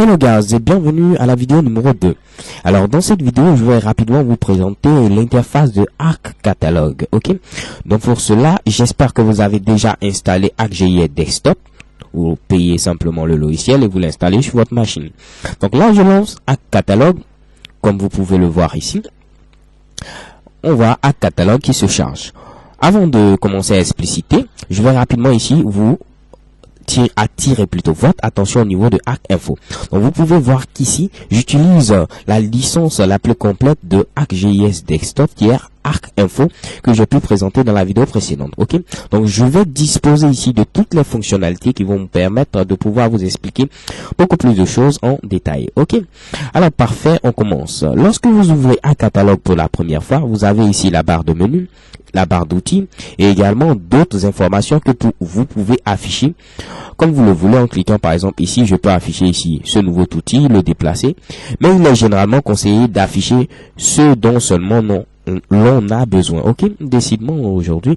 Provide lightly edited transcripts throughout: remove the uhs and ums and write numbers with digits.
Hello guys et bienvenue à la vidéo numéro 2. Alors dans cette vidéo je vais rapidement vous présenter l'interface de Arc Catalog. Ok, donc pour cela j'espère que vous avez déjà installé ArcGIS Desktop. Vous payez simplement le logiciel et vous l'installez sur votre machine. Donc là je lance Arc Catalog comme vous pouvez le voir ici. On voit Arc Catalog qui se charge. Avant de commencer à expliciter, je vais rapidement ici vous attirer plutôt votre attention au niveau de Arc Info. Donc vous pouvez voir qu'ici j'utilise la licence la plus complète de ArcGIS Desktop qui est Arc Info que j'ai pu présenter dans la vidéo précédente. Ok, donc je vais disposer ici de toutes les fonctionnalités qui vont me permettre de pouvoir vous expliquer beaucoup plus de choses en détail. Ok, alors parfait, on commence. Lorsque vous ouvrez un catalogue pour la première fois, vous avez ici la barre de menu, la barre d'outils et également d'autres informations que vous pouvez afficher comme vous le voulez en cliquant. Par exemple ici je peux afficher ici ce nouveau outil, le déplacer, mais il est généralement conseillé d'afficher ce dont seulement l'on a besoin. Ok, décidément aujourd'hui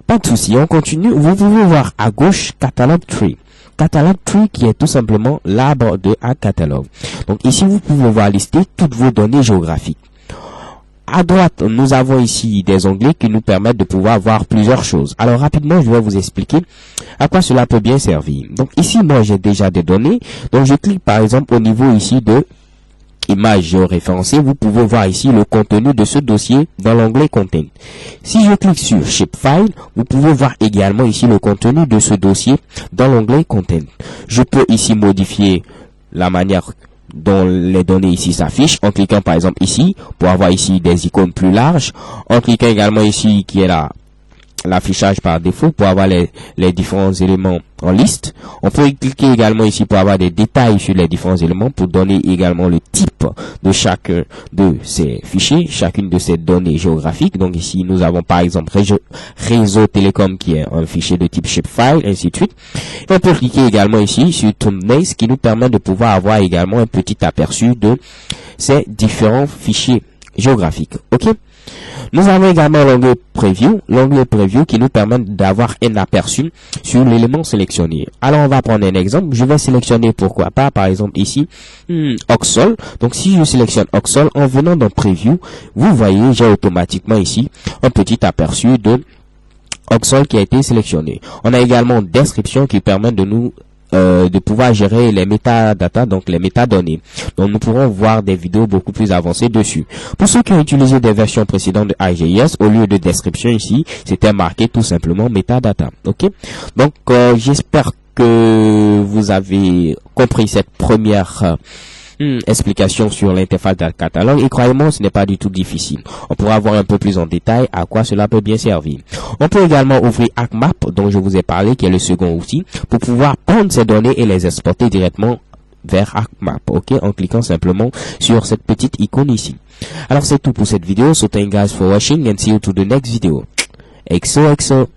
pas de souci, on continue. Vous pouvez voir à gauche Catalog Tree. Catalog Tree qui est tout simplement l'arbre de Arc Catalog. Donc ici vous pouvez voir lister toutes vos données géographiques. À droite, nous avons ici des onglets qui nous permettent de pouvoir voir plusieurs choses. Alors rapidement, je vais vous expliquer à quoi cela peut bien servir. Donc ici, moi, j'ai déjà des données. Donc je clique par exemple au niveau ici de images géoréférencées. Vous pouvez voir ici le contenu de ce dossier dans l'onglet Content. Si je clique sur Shapefile, vous pouvez voir également ici le contenu de ce dossier dans l'onglet Content. Je peux ici modifier la manière dont les données ici s'affichent en cliquant par exemple ici pour avoir ici des icônes plus larges, en cliquant également ici qui est l'affichage par défaut pour avoir les différents éléments en liste. On peut cliquer également ici pour avoir des détails sur les différents éléments, pour donner également le type de chacun de ces fichiers, chacune de ces données géographiques. Donc ici nous avons par exemple réseau télécom qui est un fichier de type shapefile, ainsi de suite. Et on peut cliquer également ici sur thumbnails qui nous permet de pouvoir avoir également un petit aperçu de ces différents fichiers géographiques. Ok, nous avons également l'onglet Preview qui nous permet d'avoir un aperçu sur l'élément sélectionné. Alors on va prendre un exemple. Je vais sélectionner pourquoi pas par exemple ici Oxol. Donc si je sélectionne Oxol, en venant dans Preview, vous voyez j'ai automatiquement ici un petit aperçu de Oxol qui a été sélectionné. On a également une description qui permet de nous de pouvoir gérer les métadatas, donc les métadonnées. Donc nous pourrons voir des vidéos beaucoup plus avancées dessus. Pour ceux qui ont utilisé des versions précédentes de ArcGIS, au lieu de description ici, c'était marqué tout simplement métadata. Ok, donc j'espère que vous avez compris cette première explication sur l'interface d'Arc Catalog, et croyez-moi, ce n'est pas du tout difficile. On pourra voir un peu plus en détail à quoi cela peut bien servir. On peut également ouvrir ArcMap, dont je vous ai parlé, qui est le second outil, pour pouvoir prendre ces données et les exporter directement vers ArcMap, ok, en cliquant simplement sur cette petite icône ici. Alors c'est tout pour cette vidéo. So thank you guys for watching and see you to the next video. XOXO.